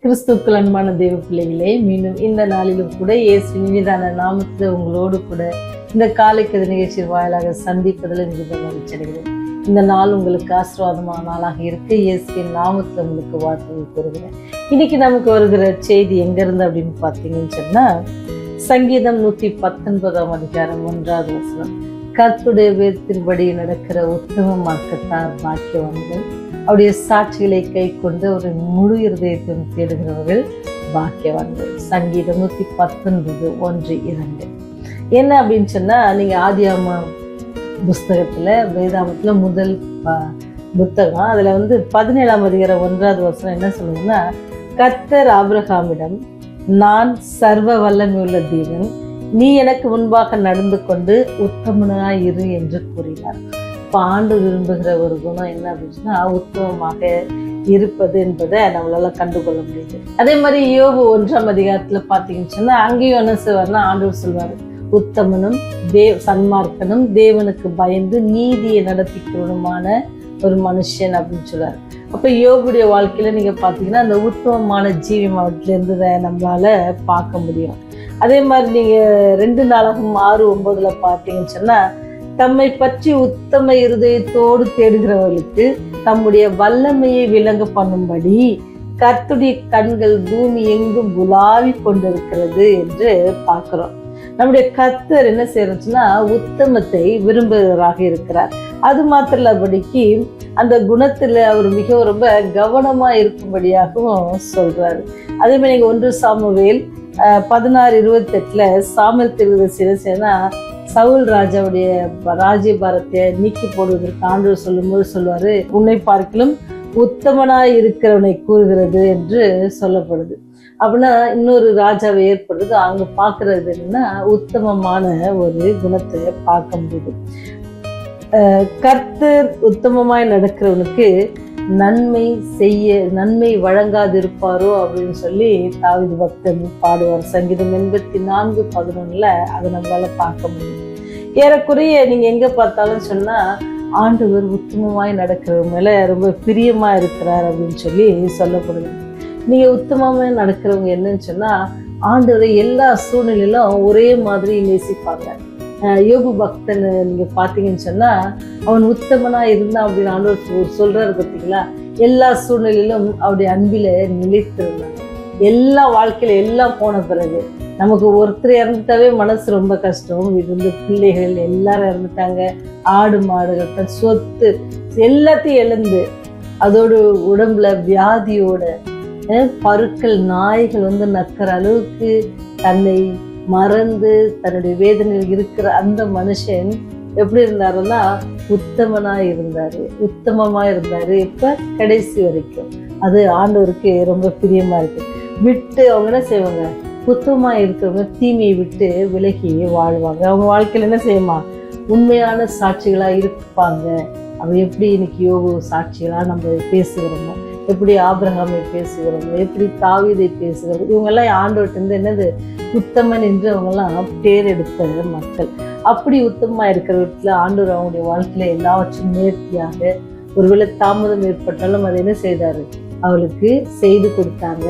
கிறிஸ்துக்கள் அன்பான தேவ பிள்ளைகளே, மீண்டும் இந்த நாளிலும் கூட இயேசு இனிதான நாமத்தில் உங்களோடு கூட இந்த காலைக்கது நிகழ்ச்சி வாயிலாக சந்திப்பதில் மிகுந்த மகிழ்ச்சியடைகிறேன். இந்த நாள் உங்களுக்கு ஆசீர்வாதமான நாளாக இருக்க இயேசுவின் நாமத்தில் உங்களுக்கு வாழ்த்துக்கள் கூறுகிறேன். இன்னைக்கு நமக்கு வருகிற செய்தி எங்கிருந்து அப்படின்னு பார்த்தீங்கன்னு சொன்னா, சங்கீதம் 119 அதிகாரம் 1வது வசனம். கர்த்தருடைய வேதத்தின்படி நடக்கிற உத்தமமாக்கத்தார் பாக்கியவான்கள், அவருடைய சாட்சிகளை கை கொண்டு ஒரு முழு இருதயத்தையும் தேடுகிறவர்கள் பாக்கியவான்கள். சங்கீதம் 119:1-2. என்ன அப்படின்னு சொன்னா, நீங்க ஆதியாகம புஸ்தகத்துல வேதாமத்துல முதல் புத்தகம், அதுல 17ஆம் அதிகாரம் 1வது வசனம் என்ன சொல்லுதுன்னா, கர்த்தர் ஆபிரகாமிடம், நான் சர்வ வல்லமையுள்ள தேவன், நீ எனக்கு முன்பாக நடந்து கொண்டு உத்தமனாய் இரு என்று கூறினார். இப்போ ஆண்டு விரும்புகிற ஒரு குணம் என்ன அப்படின்னு சொன்னா, உத்தமமாக இருப்பது என்பதை நம்மளால கண்டுகொள்ள முடியுது. அதே மாதிரி யோபு 1ஆம் அதிகாரத்துல பாத்தீங்கன்னு சொன்னா, அங்கேயும் என்ன செய்வார்னா, ஆண்டவர் சொல்வாரு, உத்தமனும் சன்மார்க்கனும் தேவனுக்கு பயந்து நீதியை நடப்பிக்கிறவனுமான ஒரு மனுஷன் அப்படின்னு சொல்றாரு. அப்ப யோபுடைய வாழ்க்கையில நீங்க பாத்தீங்கன்னா அந்த உத்தமமான ஜீவியத்துல இருந்து நம்மளால பார்க்க முடியும். அதே மாதிரி நீங்க 2 நாளாகும் 6:9 பாத்தீங்கன்னு சொன்னா, தம்மை பற்றி உத்தம இருதயத்தோடு தேடுகிறவர்களுக்கு தம்முடைய வல்லமையை விளங்க பண்ணும்படி கர்த்தருடைய கண்கள் பூமி எங்கும் உலாவி கொண்டிருக்கிறது என்று பார்க்கிறோம். நம்முடைய கர்த்தர் என்ன செய்யறதுன்னா, உத்தமத்தை விரும்புகிறவராக இருக்கிறார். அது மாத்திரம் இல்லபடிக்கு அந்த குணத்துல அவர் மிக ரொம்ப கவனமா இருக்கும்படியாகவும் சொல்றாரு. அதே மாதிரி நீங்க 1 சாமுவேல் 16:28 சாமுவேல் தீர்க்கதரிசினா, சவுல் ராஜாவுடைய ராஜ்யபாரத்தை நீக்கி போடுவதற்கு ஆண்டவர் சொல்லும்போது சொல்லுவாரு, உன்னை பார்க்கிலும் உத்தமனாய் இருக்கிறவனை கூறுகிறது என்று சொல்லப்படுது. அப்படின்னா இன்னொரு ராஜாவை ஏற்படுறது அங்க பாக்குறது என்னன்னா, உத்தமமான ஒரு குணத்தை பார்க்க முடியுது. கர்த்தர் உத்தமமாய் நடக்கிறவனுக்கு நன்மை வழங்காதிருப்பாரோ அப்படின்னு சொல்லி தாவீது பக்தன் பாடுவார். சங்கீதம் 84:11 அதை நம்மளால பார்க்க முடியும். ஏறக்குறைய நீங்க எங்க பார்த்தாலும் சொன்னா, ஆண்டவர் உத்தமமாய் நடக்கிறவங்க மேல ரொம்ப பிரியமா இருக்கிறார் அப்படின்னு சொல்லி சொல்லப்படுது. நீங்க உத்தமமா நடக்கிறவங்க என்னன்னு சொன்னா, ஆண்டவரை எல்லா சூழ்நிலையிலும் ஒரே மாதிரி நேசிப்பாங்க. யோபு பக்தன் நீங்க பாத்தீங்கன்னு சொன்னா, அவன் உத்தமனா இருந்தான் அப்படின்னு ஆண்டவர் சொல்றாரு பார்த்தீங்களா. எல்லா சூழ்நிலையிலும் அவருடைய அன்பில நிலைத்திருந்தாங்க. எல்லா வாழ்க்கையில எல்லாம் போன பிறகு நமக்கு ஒருத்தர் இறந்துட்டாவே மனசு ரொம்ப கஷ்டம். இருந்து பிள்ளைகள் எல்லாரும் இறந்துட்டாங்க, ஆடு மாடுகள் சொத்து எல்லாத்தையும் இழந்து, அதோடு உடம்புல வியாதியோட பருக்கள் நாய்கள் நக்கிற அளவுக்கு தன்னை மறந்து தன்னுடைய வேதனையில் இருக்கிற அந்த மனுஷன் எப்படி இருந்தாருன்னா, உத்தமமா இருந்தாரு. இப்ப கடைசி வரைக்கும் அது ஆண்டவருக்கு ரொம்ப பிரியமா இருக்கு. விட்டு அவங்க என்ன செய்வாங்க, உத்தமமா இருக்கிறவங்க தீமையை விட்டு விலகி வாழ்வாங்க. அவங்க வாழ்க்கையில என்ன செய்யுமா, உண்மையான சாட்சிகளா இருப்பாங்க. அவ எப்படி இன்னைக்கு யோபு சாட்சிகளா நம்ம பேசுகிறோமோ, எப்படி ஆபிரகாமை பேசுகிறோமோ, எப்படி தாவீதை பேசுகிறோம், இவங்கெல்லாம் ஆண்டவர்கிட்ட என்னது உத்தமன் என்று அவங்கெல்லாம் பேர் எடுத்த மக்கள். அப்படி உத்தமமா இருக்கிற வீட்டுல ஆண்டவர் அவங்களுடைய வாழ்க்கையில எல்லாவற்றும் நேர்த்தியாக, ஒருவேளை தாமதம் ஏற்பட்டாலும் அதை என்ன செய்தாரு, அவளுக்கு செய்து கொடுத்தாங்க.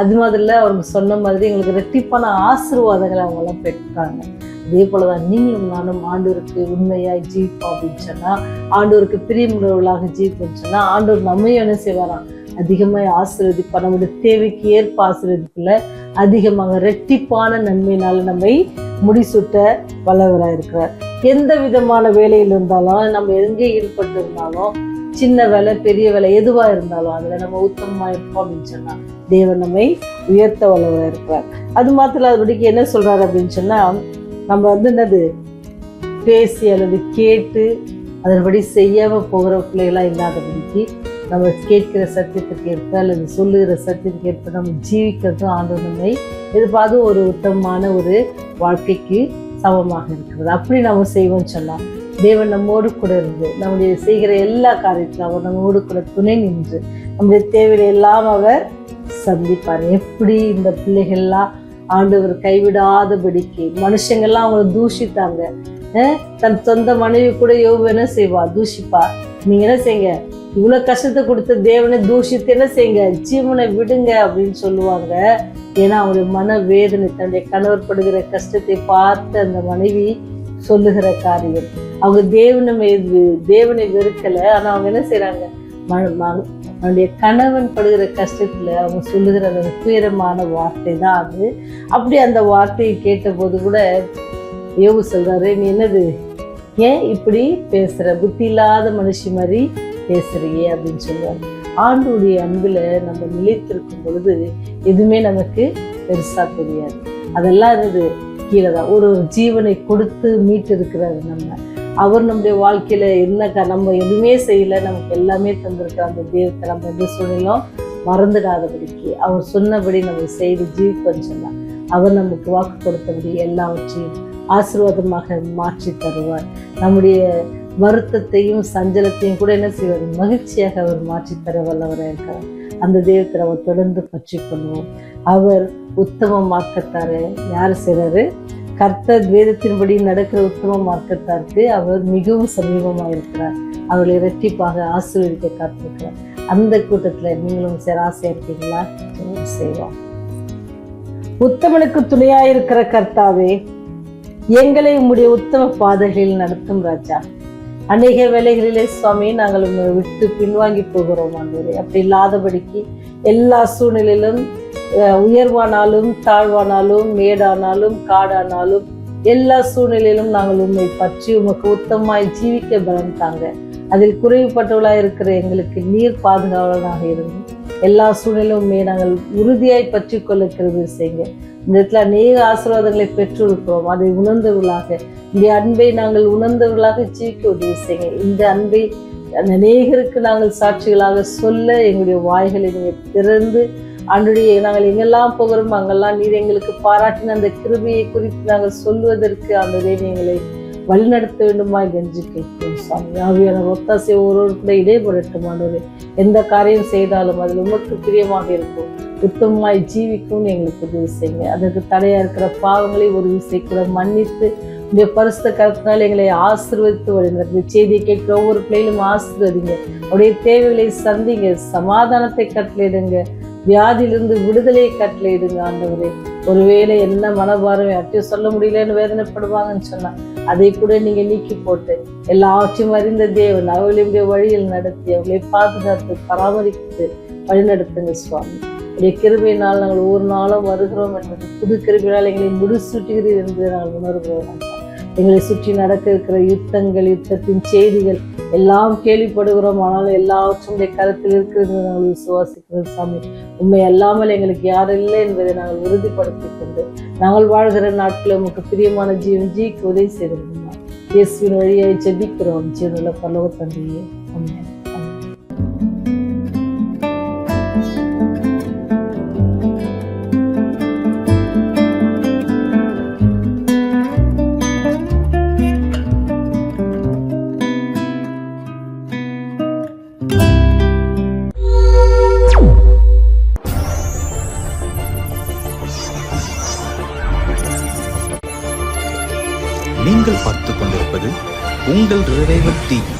அது மாதிரில அவங்க சொன்ன மாதிரி எங்களுக்கு இரட்டிப்பான ஆசீர்வாதங்களை அவங்க எல்லாம் பெற்றாங்க. அதே போலதான் நீங்களும் நானும் ஆண்டவருக்கு உண்மையாய் ஜீவிப்போம் அப்படின்னு சொன்னா, ஆண்டவருக்கு பிரியமுள்ளவர்களாக ஜீவிப்போம்னு சொன்னா, ஆண்டவர் நம்மையும் என்ன செய்வாராம், அதிகமாக ஆசீர்வதிப்பார். நம்முடைய தேவைக்கு ஏற்ப ஆசீர்வதிப்புல அதிகமாக இரட்டிப்பான நன்மையினால நம்மை முடிசூட்ட வல்லவராக இருக்கிறார். எந்த விதமான வேலையில் இருந்தாலும், நம்ம எங்கே ஈடுபட்டு இருந்தாலும், சின்ன வேலை பெரிய வேலை எதுவா இருந்தாலும் அதுல நம்ம உத்தமமா இருப்போம் அப்படின்னு சொன்னா, தேவன் நம்மை உயர்த்த வல்லவராக இருக்கிறார். அது மாத்திரம் அதுபடிக்கு என்ன சொல்றாரு அப்படின்னு சொன்னா, நம்ம என்னது பேசி அல்லது கேட்டு அதன்படி செய்யாம போகிற பிள்ளைகளா இல்லாதபடிக்கு, நம்ம கேட்கிற சத்தியத்துக்கு ஏற்ப அல்லது சொல்லுகிற சத்தியத்துக்கு ஏற்ப நம்ம ஜீவிக்கிறதும் ஆண்டவர் நம்மை எதிர்பார்த்து ஒரு உத்தமமான ஒரு வாழ்க்கைக்கு சமமாக இருக்கிறது. அப்படி நம்ம செய்வோம்னு சொன்னா, தேவன் நம்மோடு கூட இருந்து நம்முடைய செய்கிற எல்லா காரியத்திலும் அவர் நம்மோடு கூட துணை நின்று நம்முடைய தேவையை எல்லாம் அவர் சந்திப்பார். எப்படி இந்த பிள்ளைகள்லாம் ஆண்டவர் கைவிடாதபடிக்கு, மனுஷங்கள்லாம் அவங்களை தூஷித்தாங்க. தன் சொந்த மனைவி கூட யோபு என்ன செய்வா, தூஷிப்பா. நீங்க என்ன செய்யுங்க, இவ்வளவு கஷ்டத்தை கொடுத்த தேவனை தூஷித்து என்ன செய்யுங்க, ஜீவனை விடுங்க அப்படின்னு சொல்லுவாங்க. ஏன்னா அவருடைய மன வேதனை, தன்னுடைய கணவர் படுகிற கஷ்டத்தை பார்த்து அந்த மனைவி சொல்லுகிற காரியம். அவங்க தேவனை வெறுக்கல, ஆனா அவங்க என்ன செய்யறாங்க, அவனுடைய கணவன் படுகிற கஷ்டத்துல அவங்க சொல்லுகிற அந்த துயரமான வார்த்தை தான் அது. அப்படி அந்த வார்த்தையை கேட்ட போது கூட யோபு சொல்றாரு, நீ என்னது, ஏன் இப்படி பேசுற, புத்தி இல்லாத மனுஷி மாதிரி பேசுறியே அப்படின்னு சொல்லுவாங்க. ஆண்டவருடைய அன்புல நம்ம நிலைத்திருக்கும் பொழுது எதுவுமே நமக்கு பெருசா தெரியாது. அதெல்லாம் இருந்தது கீழே தான். ஒரு ஜீவனை கொடுத்து மீட்டு இருக்கிறாரு நம்ம. அவர் நம்முடைய வாழ்க்கையில என்ன, நம்ம எதுவுமே செய்யல, நமக்கு எல்லாமே தந்திருக்கிற அந்த தெய்வத்தை நம்ம எந்த சூழ்நிலும் மறந்துடாதபடிக்கு அவர் சொன்னபடி நம்ம செய்து ஜீவிப்போம்னு சொன்னார். அவர் நமக்கு வாக்கு கொடுத்தபடி எல்லாவற்றையும் ஆசீர்வாதமாக மாற்றி தருவார். நம்முடைய வருத்தத்தையும் சஞ்சலத்தையும் கூட என்ன செய்வார், மகிழ்ச்சியாக அவர் மாற்றி தர வல்லவராக இருக்கிறார். அந்த தெய்வத்தை அவர் தொடர்ந்து பற்றி கொள்வோம். அவர் உத்தம மார்க்கத்தாரு யார் செய்றாரு, கர்த்தர் வேதத்தின்படி நடக்கிற உத்தம மார்க்கத்தாருக்கு அவர் மிகவும் சமீபமாக இருக்கிறார். அவர்களை இரட்டிப்பாக ஆசீர்வதிக்க காத்திருக்கிறார். அந்த கூட்டத்துல நீங்களும் ஆசையா இருக்கீங்களா? செய்வோம். உத்தமனுக்கு துணையாயிருக்கிற கர்த்தாவே, எங்களை உம்முடைய உத்தம பாதைகளில் நடத்தும் ராஜா. அநேக வேலைகளிலே சுவாமி நாங்கள் உங்களை விட்டு பின்வாங்கி போகிறோம் ஆண்டவரே. அப்படி இல்லாதபடிக்கு எல்லா சூழ்நிலையிலும் உயர்வானாலும் தாழ்வானாலும் மேடானாலும் காடானாலும் எல்லா சூழ்நிலையிலும் நாங்கள் உண்மை பற்றி உமக்கு உத்தமமாய் ஜீவிக்க பலன் தாங்க. அதில் குறைவுபட்டவளாக இருக்கிற எங்களுக்கு நீர் பாதுகாவலனாக இருந்து எல்லா சூழ்நிலையும் நாங்கள் உறுதியாய் பற்றி கொள்ள கிருபை செய்யுங்க. இந்த இடத்துல அநேக ஆசீர்வாதங்களை பெற்றிருக்கிறோம். அதை உணர்ந்தவர்களாக, இந்த அன்பை நாங்கள் உணர்ந்தவர்களாக ஜீவிக்க உதவி செய்யுங்க. இந்த அன்பை அநேகருக்கு நாங்கள் சாட்சிகளாக சொல்ல எங்களுடைய வாய்களை நீங்கள் திறந்து ஆண்டுடைய நாங்கள் எங்கெல்லாம் போகிறோம் அங்கெல்லாம் நீர் எங்களுக்கு பாராட்டின அந்த கிருபையை குறித்து நாங்கள் சொல்வதற்கு அந்த எங்களை வழிநடத்த வேண்டுமா கெஞ்சி கேட்கிறோம் சுவாமி. ஆவியான ஒத்தாசை ஒருவரு கூட இடைபடட்டுமானது. எந்த காரியம் செய்தாலும் அதில் உமக்கு பிரியமாக இருக்கும், உத்தமமாய் ஜீவிக்கும் எங்களுக்கு உதவி செய்யுங்க. அதற்கு தடையா இருக்கிற பாவங்களை ஒரு விசை கூட மன்னித்து இந்த பரிசுத்த கருத்தினால் எங்களை ஆசீர்வதித்து வருகிறது. செய்தியை கேட்கிற ஒவ்வொரு பிள்ளையிலும் ஆசீர்வதிங்க. அவருடைய தேவைகளை சந்திங்க, சமாதானத்தை கட்டளையிடுங்க, வியாதியிலிருந்து விடுதலையை கட்டளையிடுங்க ஆண்டவரே. ஒருவேளை என்ன மனபாரம் யார்ட்டையும் சொல்ல முடியலன்னு வேதனைப்படுவாங்கன்னு சொன்னா அதை கூட நீங்க நீக்கி போட்டு எல்லாவற்றையும் அறிந்த தேவன் அவர்களுடைய வழியில் நடத்தி அவர்களை பாதுகாத்து பராமரித்து வழிநடத்துங்க சுவாமி. உடைய கிருபையினால் நாங்கள் ஒவ்வொரு நாளும் வருகிறோம் என்பது புது கிருபையினால் எங்களை முடிசூட்டுகிறீர் என்பதை நாங்கள் உணர்கிறோம். எங்களை சுற்றி நடக்க இருக்கிற யுத்தங்கள், யுத்தத்தின் செய்திகள் எல்லாம் கேள்விப்படுகிறோம். ஆனாலும் எல்லாவற்றுடைய கருத்தில் இருக்கிறது நாங்கள் விசுவாசிக்கிறோம் சாமி. உண்மை அல்லாமல் எங்களுக்கு யாரும் இல்லை என்பதை நாங்கள் உறுதிப்படுத்திக் கொண்டு நாங்கள் வாழ்கிற நாட்களில் உங்களுக்கு பிரியமான ஜீவன் ஜீக்கு உதவி செய்திருந்தோம். இயேசுவின் வழியை ஜெபிக்கிறோம் ஜீவனுள்ள பரலோக தந்தையே, ஆமென். நீங்கள் பார்த்துக் கொண்டிருப்பது உங்கள் ரிவைவல் டிவி.